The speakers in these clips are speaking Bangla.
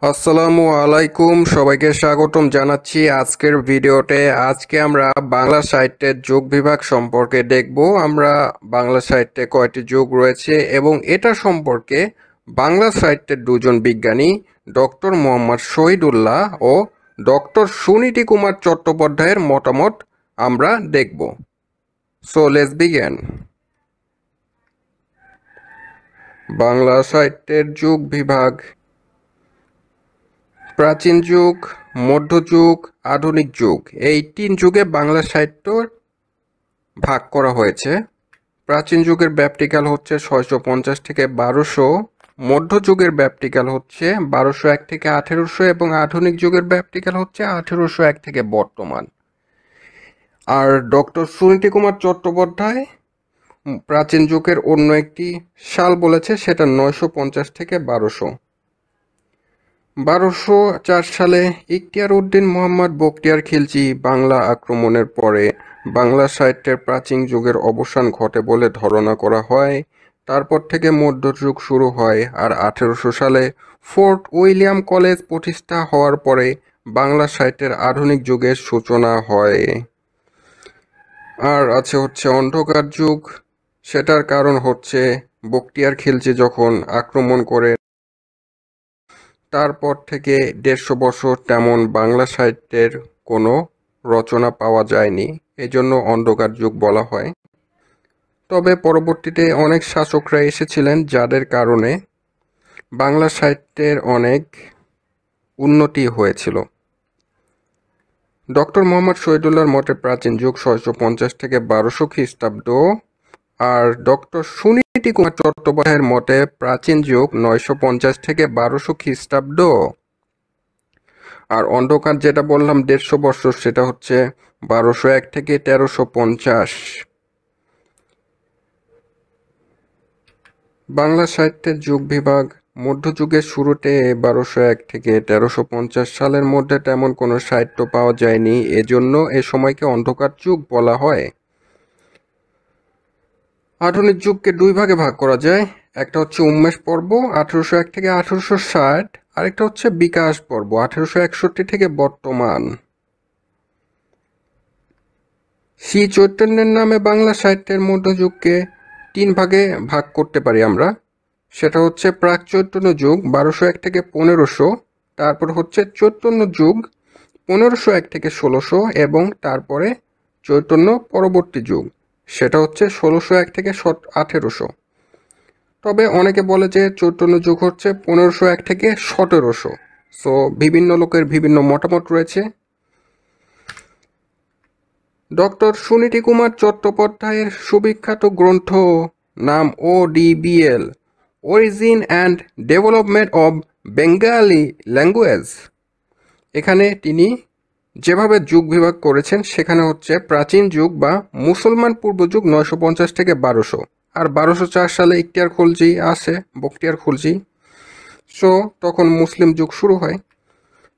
আসসালামু আলাইকুম, সবাইকে স্বাগতম জানাচ্ছি আজকের ভিডিওতে। আজকে আমরা বাংলা সাহিত্যের যুগ বিভাগ সম্পর্কে দেখব। আমরা বাংলা সাহিত্যে কয়টি যুগ রয়েছে এবং এটা সম্পর্কে বাংলা সাহিত্যের দুজন বিজ্ঞানী ডক্টর মোহাম্মদ শহীদুল্লাহ ও ডক্টর সুনীতি কুমার চট্টোপাধ্যায়ের মতামত আমরা দেখব। So let's begin. বাংলা সাহিত্যের যুগ বিভাগ: প্রাচীন যুগ, মধ্যযুগ, আধুনিক যুগ, এই তিন যুগে বাংলা সাহিত্য ভাগ করা হয়েছে। প্রাচীন যুগের ব্যাপ্তিকাল হচ্ছে 650 থেকে 1200, মধ্যযুগের ব্যাপ্তিকাল হচ্ছে 1201 থেকে 1800 এবং আধুনিক যুগের ব্যাপ্তিকাল হচ্ছে 1801 থেকে বর্তমান। আর ডক্টর সুনীতি কুমার চট্টোপাধ্যায় প্রাচীন যুগের অন্য একটি সাল বলেছে, সেটা 950 থেকে 1200। 1204 সালে ইখতিয়ার উদ্দিন মোহাম্মদ বখতিয়ার খিলজি বাংলা আক্রমণের পরে বাংলা সাহিত্যের প্রাচীন যুগের অবসান ঘটে বলে ধারণা করা হয়। তারপর থেকে মধ্যযুগ শুরু হয়, আর 1800 সালে ফোর্ট উইলিয়াম কলেজ প্রতিষ্ঠা হওয়ার পরে বাংলা সাহিত্যের আধুনিক যুগের সূচনা হয়। আর আছে হচ্ছে অন্ধকার যুগ। সেটার কারণ হচ্ছে বখতিয়ার খিলজি যখন আক্রমণ করে তারপর থেকে 150 বছর তেমন বাংলা সাহিত্যের কোনো রচনা পাওয়া যায়নি, এজন্য অন্ধকার যুগ বলা হয়। তবে পরবর্তীতে অনেক শাসকরা এসেছিলেন, যাদের কারণে বাংলা সাহিত্যের অনেক উন্নতি হয়েছিল। ডক্টর মোহাম্মদ শহীদুল্লাহর মতে প্রাচীন যুগ 650 থেকে 1200 খ্রিস্টাব্দ, আর ডক্টর সুনীতি কুমার চট্টোপাধ্যায়ের মতে প্রাচীন যুগ 950 থেকে 1200 খ্রিস্টাব্দ। আর অন্ধকার যেটা বললাম 150 বছর, সেটা হচ্ছে 1201 থেকে 1350। বাংলা সাহিত্যের যুগ বিভাগ: মধ্যযুগের শুরুতে 1201 থেকে 1350 সালের মধ্যে তেমন কোনো সাহিত্য পাওয়া যায়নি, এজন্য এ সময়কে অন্ধকার যুগ বলা হয়। আধুনিক যুগকে দুই ভাগে ভাগ করা যায়, একটা হচ্ছে উন্মেষ পর্ব 1801 থেকে 1860, আরেকটা হচ্ছে বিকাশ পর্ব 1861 থেকে বর্তমান। শ্রী চৈতন্যের নামে বাংলা সাহিত্যের মধ্যযুগকে তিন ভাগে ভাগ করতে পারি আমরা। সেটা হচ্ছে প্রাক চৈতন্য যুগ 1201 থেকে 1500, তারপর হচ্ছে চৈতন্য যুগ 1501 থেকে 1600 এবং তারপরে চৈতন্য পরবর্তী যুগ, সেটা হচ্ছে 1601 থেকে 1800। তবে অনেকে বলে যে চৈতন্য যুগ হচ্ছে 1501 থেকে 1700। সো বিভিন্ন লোকের বিভিন্ন মতামত রয়েছে। ডক্টর সুনীতি কুমার চট্টোপাধ্যায়ের সুবিখ্যাত গ্রন্থ নাম ODBL, origin and development of Bengali language. এখানে তিনি যেভাবে যুগ বিভাগ করেছেন, সেখানে হচ্ছে প্রাচীন যুগ বা মুসলমান পূর্ব যুগ 950 থেকে 1200, আর 1204 সালে ইখতিয়ার খিলজি আসে, বখতিয়ার খিলজি। সো তখন মুসলিম যুগ শুরু হয়।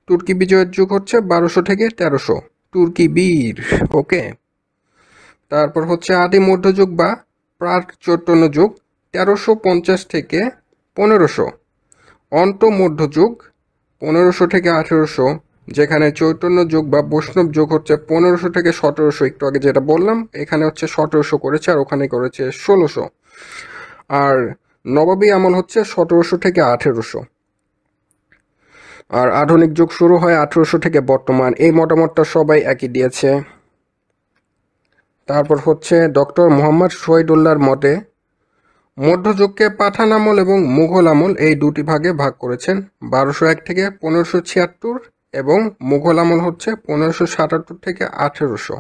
তুর্কি বিজয়ের যুগ হচ্ছে 1200 থেকে 1300, তুর্কি বীর। ওকে। তারপর হচ্ছে আদি মধ্যযুগ বা প্রাক চৈতন্য যুগ 1350 থেকে 1500, অন্ত মধ্যযুগ 1500 থেকে 1800, যেখানে চৈতন্য যুগ বা বৈষ্ণব যুগ হচ্ছে 1500 থেকে 1700। একটু আগে যেটা বললাম, এখানে হচ্ছে 1700 করেছে আর ওখানে করেছে 1600। আর নবাবী আমল হচ্ছে 1700 থেকে 1800। আর আধুনিক যুগ শুরু হয় 1800 থেকে বর্তমান। এই মতামতটা সবাই একই দিয়েছে। তারপর হচ্ছে ডক্টর মোহাম্মদ শহীদুল্লাহর মতে মধ্যযুগকে পাঠান আমল এবং মুঘল আমল এই দুটি ভাগে ভাগ করেছেন, 1201 থেকে 1576 এবং মুঘল আমল হচ্ছে 1577 থেকে 1800।